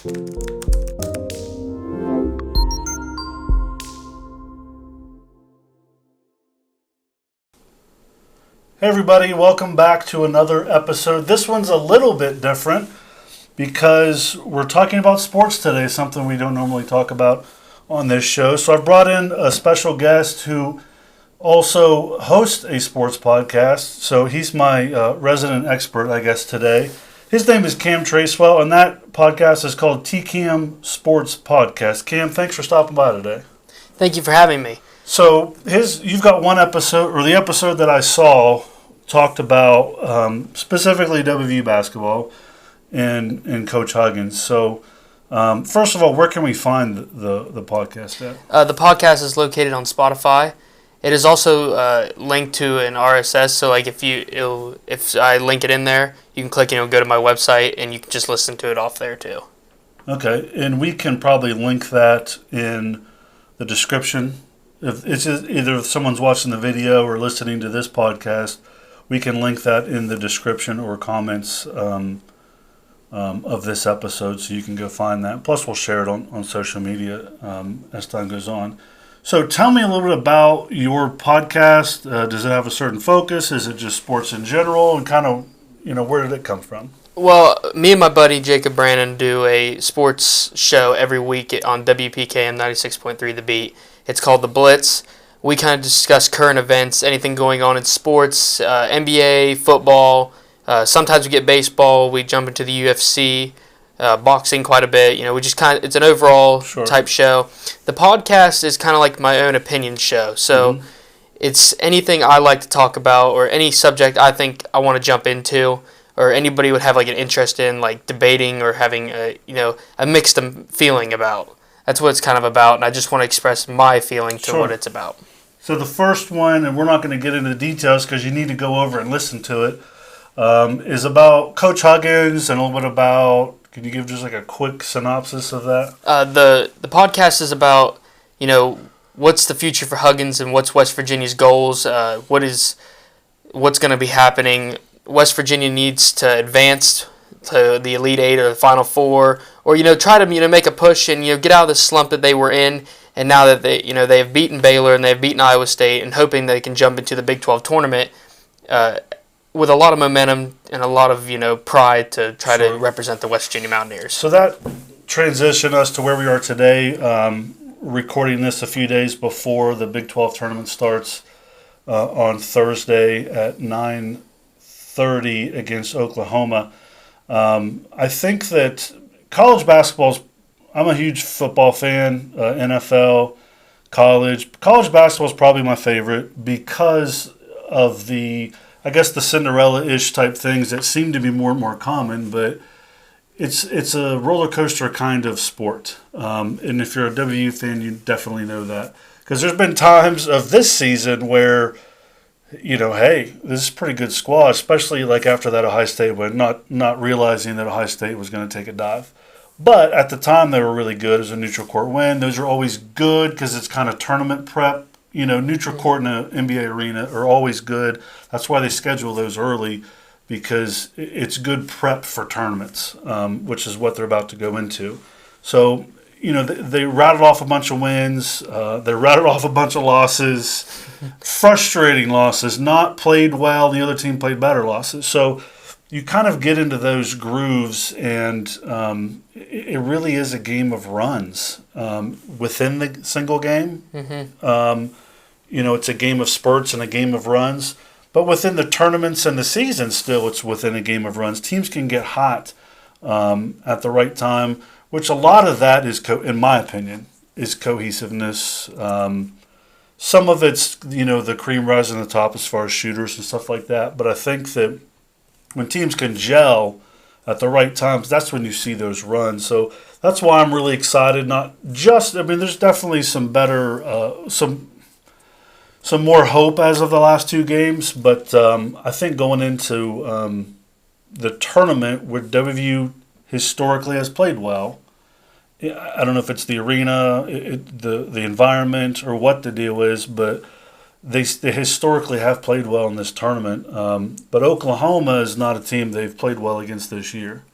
Hey everybody, welcome back to another episode. This one's a little bit different because we're talking about sports today, something we don't normally talk about on this show. So I've brought in a special guest who also hosts a sports podcast. So he's my resident expert, I guess, today. His name is Cam Tracewell, and that podcast is called TCAM Sports Podcast. Cam, thanks for stopping by today. Thank you for having me. So you've got one episode, or the episode that I saw talked about specifically WVU Basketball and Coach Huggins. So first of all, where can we find the podcast at? The podcast is located on Spotify. It is also linked to an RSS, so like if I link it in there, you can click and it'll go to my website, and you can just listen to it off there too. Okay, and we can probably link that in the description. If it's either if someone's watching the video or listening to this podcast, we can link that in the description or comments of this episode, so you can go find that. Plus, we'll share it on social media as time goes on. So tell me a little bit about your podcast. Does it have a certain focus? Is it just sports in general? And kind of, where did it come from? Well, me and my buddy Jacob Brannon do a sports show every week on WPKM 96.3 The Beat. It's called The Blitz. We kind of discuss current events, anything going on in sports, NBA, football. Sometimes we get baseball. We jump into the UFC, boxing quite a bit. We just it's an overall type show. The podcast is kind of like my own opinion show. So it's anything I like to talk about or any subject I think I want to jump into or anybody would have like an interest in, like debating or having a mixed feeling about. That's what it's kind of about, and I just want to express my feeling to what it's about. So the first one, and we're not going to get into the details because you need to go over and listen to it, is about Coach Huggins and a little bit about, can you give just like a quick synopsis of that? The podcast is about, what's the future for Huggins and what's West Virginia's goals, what's going to be happening. West Virginia needs to advance to the Elite Eight or the Final Four, or try to make a push and get out of the slump that they were in. And now that they have beaten Baylor and they have beaten Iowa State, and hoping they can jump into the Big 12 tournament with a lot of momentum and a lot of pride to try to represent the West Virginia Mountaineers. So that transitioned us to where we are today, recording this a few days before the Big 12 tournament starts on Thursday at 9:30 against Oklahoma. I think that college basketball, I'm a huge football fan, NFL, college. College basketball is probably my favorite because of the Cinderella-ish type things that seem to be more and more common, but it's a roller coaster kind of sport. And if you're a WVU fan, you definitely know that. Because there's been times of this season where, hey, this is a pretty good squad, especially like after that Ohio State win, not realizing that Ohio State was going to take a dive. But at the time, they were really good. It was a neutral court win. Those are always good because it's kind of tournament prep. Neutral court in an NBA arena are always good. That's why they schedule those early, because it's good prep for tournaments, which is what they're about to go into. So, they rattled off a bunch of wins. They rattled off a bunch of losses, frustrating losses, not played well. The other team played better losses. So you kind of get into those grooves, and it really is a game of runs within the single game. It's a game of spurts and a game of runs. But within the tournaments and the season, still, it's within a game of runs. Teams can get hot at the right time, which a lot of that is, in my opinion, is cohesiveness. Some of it's, the cream rising to the top as far as shooters and stuff like that. But I think that when teams can gel at the right times, that's when you see those runs. So that's why I'm really excited. There's definitely some better, some more hope as of the last two games. But I think going into the tournament, where WVU historically has played well, I don't know if it's the arena, the environment, or what the deal is, but they historically have played well in this tournament. But Oklahoma is not a team they've played well against this year.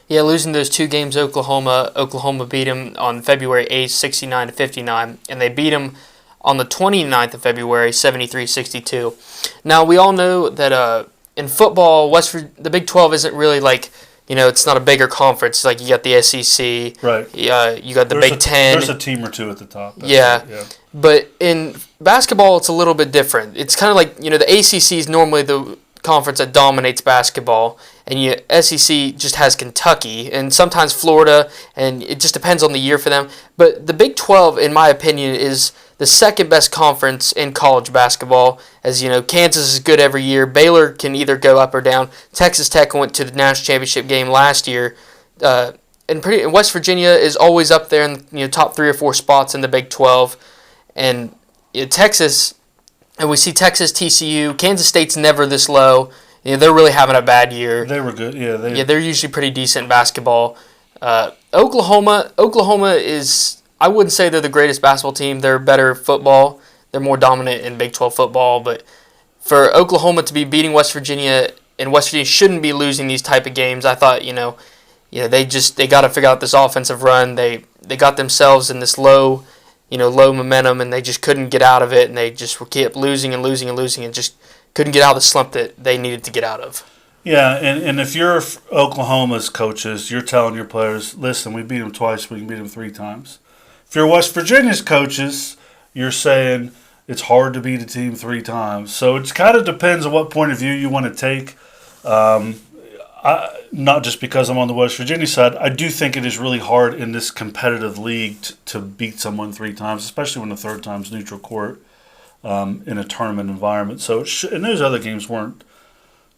Yeah, losing those 2 games, Oklahoma beat them on February 8th, 69-59, and they beat them on the 29th of February, 73-62. Now, we all know that in football, the Big 12 isn't really like, it's not a bigger conference. Like, you got the SEC. Right. You got the Big 10. There's a team or two at the top. Yeah. Right, yeah. But in basketball, it's a little bit different. It's kind of like, the ACC is normally the conference that dominates basketball, and SEC just has Kentucky and sometimes Florida, and it just depends on the year for them. But the Big 12, in my opinion, is the second best conference in college basketball. As Kansas is good every year. Baylor can either go up or down. Texas Tech went to the national championship game last year. And West Virginia is always up there in top 3 or 4 spots in the Big 12. And Texas, and we see Texas, TCU, Kansas State's never this low. They're really having a bad year. They were good. Yeah, they're usually pretty decent in basketball. Oklahoma is, I wouldn't say they're the greatest basketball team. They're better football. They're more dominant in Big 12 football. But for Oklahoma to be beating West Virginia, and West Virginia shouldn't be losing these type of games, I thought, they got to figure out this offensive run. They got themselves in this low momentum, and they just couldn't get out of it, and they just kept losing and losing and losing, and just couldn't get out of the slump that they needed to get out of. Yeah, and if you're Oklahoma's coaches, you're telling your players, listen, we beat them twice, we can beat them 3 times. If you're West Virginia's coaches, you're saying it's hard to beat a team 3 times. So it kind of depends on what point of view you want to take. Not just because I'm on the West Virginia side, I do think it is really hard in this competitive league to beat someone 3 times, especially when the 3rd time's neutral court in a tournament environment. So and those other games weren't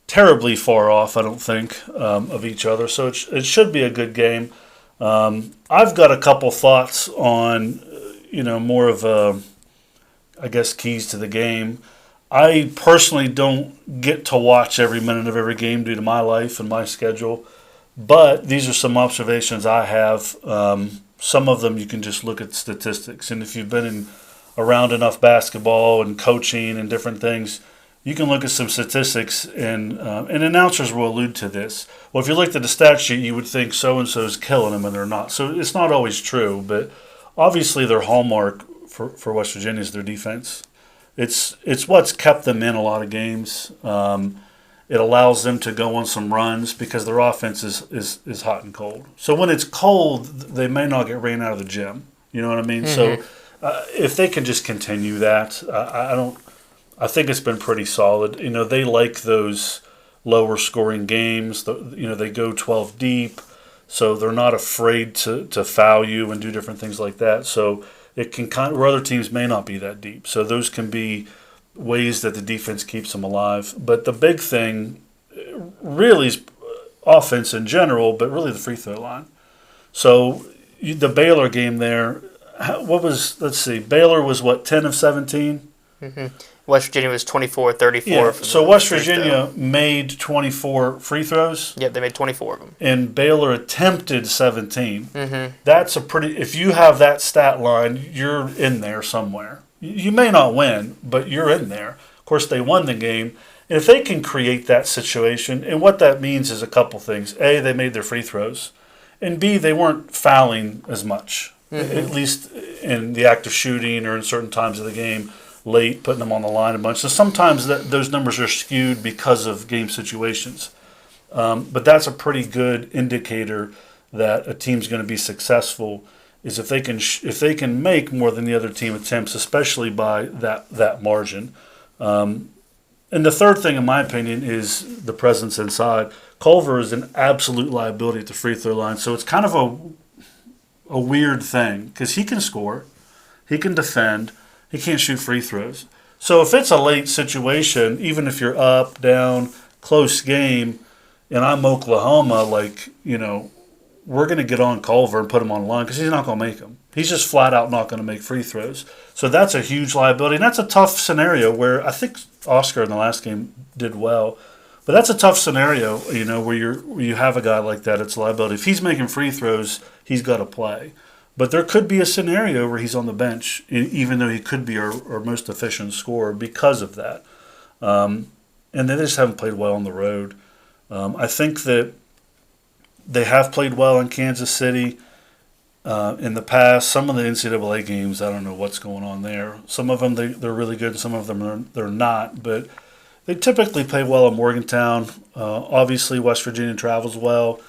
terribly far off, I don't think, of each other. So it should be a good game. I've got a couple thoughts on, more of I guess, keys to the game. I personally don't get to watch every minute of every game due to my life and my schedule, but these are some observations I have. Some of them you can just look at statistics, and if you've been around enough basketball and coaching and different things, you can look at some statistics, and announcers will allude to this. Well, if you looked at the stat sheet, you would think so-and-so is killing them, and they're not. So it's not always true, but obviously their hallmark for West Virginia is their defense. It's what's kept them in a lot of games. It allows them to go on some runs because their offense is hot and cold. So when it's cold, they may not get ran out of the gym. You know what I mean? Mm-hmm. So if they can just continue that, I think it's been pretty solid. They like those lower scoring games. They go 12 deep, so they're not afraid to foul you and do different things like that. So it can where other teams may not be that deep. So those can be ways that the defense keeps them alive. But the big thing really is offense in general, but really the free throw line. So the Baylor game there, Baylor was 10 of 17? Mm-hmm. West Virginia was 24-34. Yeah, so West Virginia made 24 free throws. Yeah, they made 24 of them. And Baylor attempted 17. Mm-hmm. That's if you have that stat line, you're in there somewhere. You may not win, but you're in there. Of course, they won the game. And if they can create that situation, and what that means is a couple things. A, they made their free throws. And B, they weren't fouling as much, at least in the act of shooting or in certain times of the game. Late, putting them on the line a bunch. So sometimes those numbers are skewed because of game situations. But that's a pretty good indicator that a team's going to be successful is if they can make more than the other team attempts, especially by that margin. And the third thing, in my opinion, is the presence inside. Culver is an absolute liability at the free throw line, so it's kind of a weird thing because he can score, he can defend. He can't shoot free throws. So if it's a late situation, even if you're up, down, close game, and I'm Oklahoma, we're going to get on Culver and put him on the line because he's not going to make them. He's just flat out not going to make free throws. So that's a huge liability. And that's a tough scenario where I think Oscar in the last game did well. But that's a tough scenario, where you have a guy like that. It's a liability. If he's making free throws, he's got to play. But there could be a scenario where he's on the bench, even though he could be our most efficient scorer because of that. And they just haven't played well on the road. I think that, They have played well in Kansas City in the past. Some of the NCAA games, I don't know what's going on there. Some of them they're really good. Some of them they're not. But they typically play well in Morgantown. Obviously, West Virginia travels well.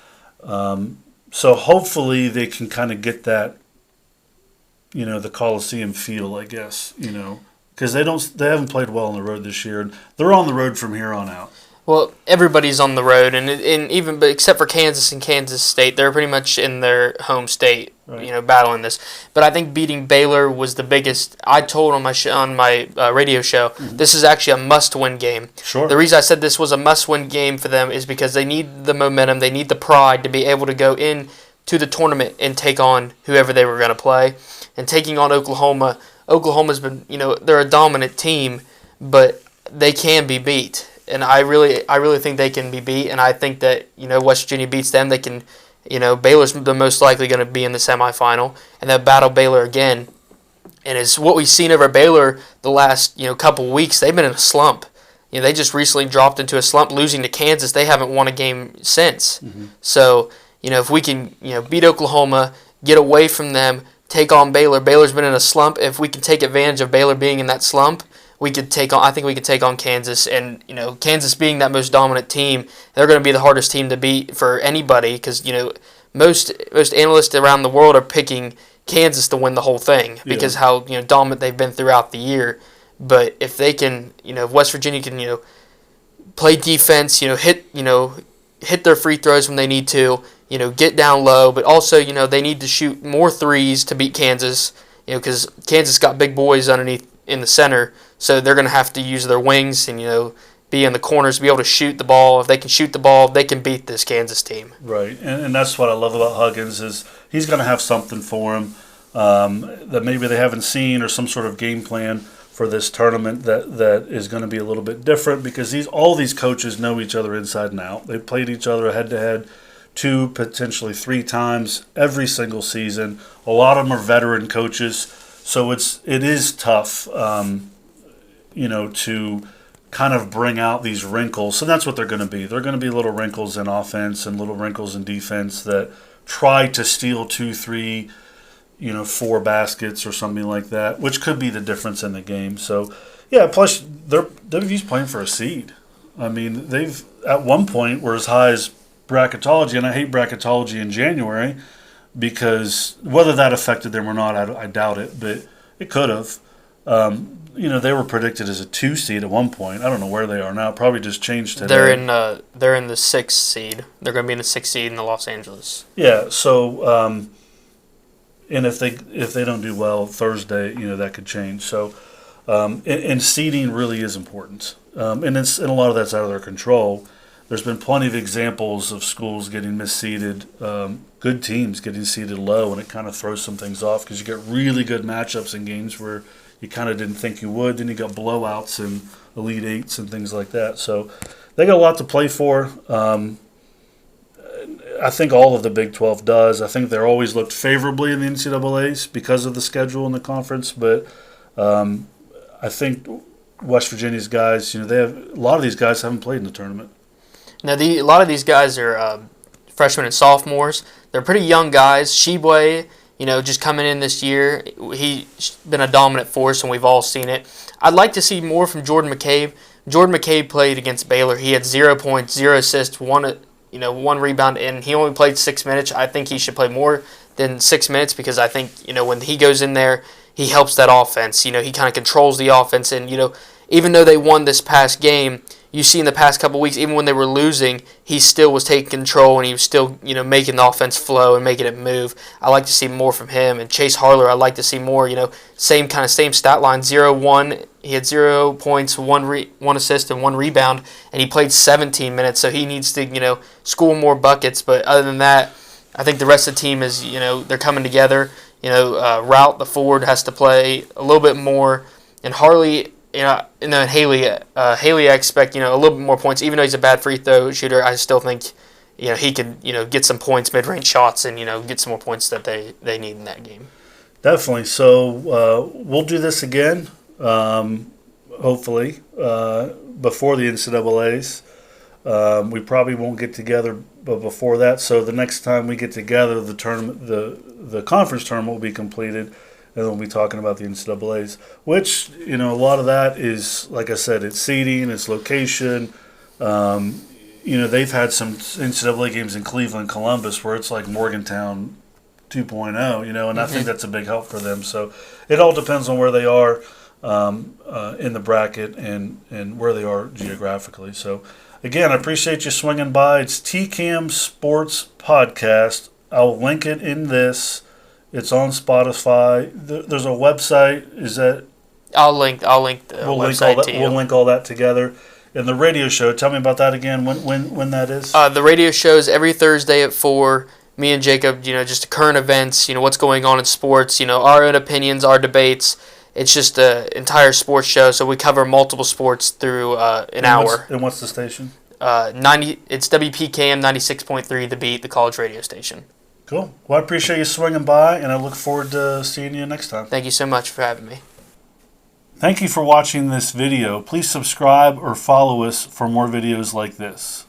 So hopefully they can kind of get that, the Coliseum feel, I guess, because they haven't played well on the road this year. And they're on the road from here on out. Well, everybody's on the road, and but except for Kansas and Kansas State, they're pretty much in their home state, Right. battling this. But I think beating Baylor was the biggest. I told on my radio show, this is actually a must-win game. Sure. The reason I said this was a must-win game for them is because they need the momentum, they need the pride to be able to go in to the tournament and take on whoever they were going to play. And taking on Oklahoma, Oklahoma's been, they're a dominant team, but they can be beat. And I really think they can be beat, and I think that West Virginia beats them. They can, Baylor's the most likely going to be in the semifinal, and they'll battle Baylor again. And it's what we've seen over Baylor the last couple weeks. They've been in a slump. They just recently dropped into a slump, losing to Kansas. They haven't won a game since. Mm-hmm. So if we can beat Oklahoma, get away from them, take on Baylor. Baylor's been in a slump. If we can take advantage of Baylor being in that slump, I think we could take on Kansas, and Kansas being that most dominant team, they're going to be the hardest team to beat for anybody because most analysts around the world are picking Kansas to win the whole thing because how dominant they've been throughout the year. But if they can, if West Virginia can play defense, hit their free throws when they need to, get down low, but also they need to shoot more threes to beat Kansas, because Kansas got big boys underneath in the center. So they're going to have to use their wings and, be in the corners, be able to shoot the ball. If they can shoot the ball, they can beat this Kansas team. Right, and that's what I love about Huggins is he's going to have something for him that maybe they haven't seen, or some sort of game plan for this tournament that is going to be a little bit different because all these coaches know each other inside and out. They've played each other head-to-head 2, potentially 3 times every single season. A lot of them are veteran coaches, so it is tough. To kind of bring out these wrinkles. So that's what they're going to be. They're going to be little wrinkles in offense and little wrinkles in defense that try to steal 2, 3, 4 baskets or something like that, which could be the difference in the game. So, yeah, plus WVU's playing for a seed. I mean, they've at one point were as high as bracketology, and I hate bracketology in January because whether that affected them or not, I doubt it, but it could have. They were predicted as a 2 seed at one point. I don't know where they are now. Probably just changed today. They're in the 6th seed. They're going to be in the 6th seed in the Los Angeles. Yeah. So, and if they don't do well Thursday, that could change. So, and seeding really is important. And a lot of that's out of their control. There's been plenty of examples of schools getting misseeded, good teams getting seeded low, and it kind of throws some things off because you get really good matchups in games where you kind of didn't think you would. Then you got blowouts and Elite Eights and things like that. So they got a lot to play for. I think all of the Big 12 does. I think they're always looked favorably in the NCAAs because of the schedule in the conference. But I think West Virginia's guys, a lot of these guys haven't played in the tournament. Now, a lot of these guys are freshmen and sophomores. They're pretty young guys. Sheboy, just coming in this year, he's been a dominant force, and we've all seen it. I'd like to see more from Jordan McCabe. Jordan McCabe played against Baylor. He had 0 points, 0 assists, one rebound, and he only played 6 minutes. I think he should play more than 6 minutes because I think, when he goes in there, he helps that offense. He kind of controls the offense, and, even though they won this past game, you see in the past couple of weeks, even when they were losing, he still was taking control and he was still, making the offense flow and making it move. I like to see more from him. And Chase Harler, I like to see more. Same stat line, 0-1. He had 0 points, one assist, and 1 rebound, and he played 17 minutes. So he needs to, score more buckets. But other than that, I think the rest of the team is, they're coming together. Route, the forward, has to play a little bit more, and Harley. And then Haley, I expect a little bit more points. Even though he's a bad free throw shooter, I still think he can get some points, mid-range shots, and get some more points that they need in that game. Definitely. So we'll do this again, hopefully before the NCAA's. We probably won't get together but before that. So the next time we get together, the tournament, the conference tournament will be completed, and then we'll be talking about the NCAA's. Which, a lot of that is, like I said, it's seeding, it's location. They've had some NCAA games in Cleveland, Columbus, where it's like Morgantown 2.0, and I think that's a big help for them. So it all depends on where they are in the bracket and where they are geographically. So, again, I appreciate you swinging by. It's TCAM Sports Podcast. I'll link it in this. It's on Spotify. There's a website. Is that? I'll link the website to you. We'll link all that together. And the radio show, tell me about that again, when that is. The radio show is every Thursday at 4. Me and Jacob, just current events, what's going on in sports, our own opinions, our debates. It's just an entire sports show, so we cover multiple sports through an hour. And what's the station? It's WPKM 96.3, The Beat, the college radio station. Cool. Well, I appreciate you swinging by, and I look forward to seeing you next time. Thank you so much for having me. Thank you for watching this video. Please subscribe or follow us for more videos like this.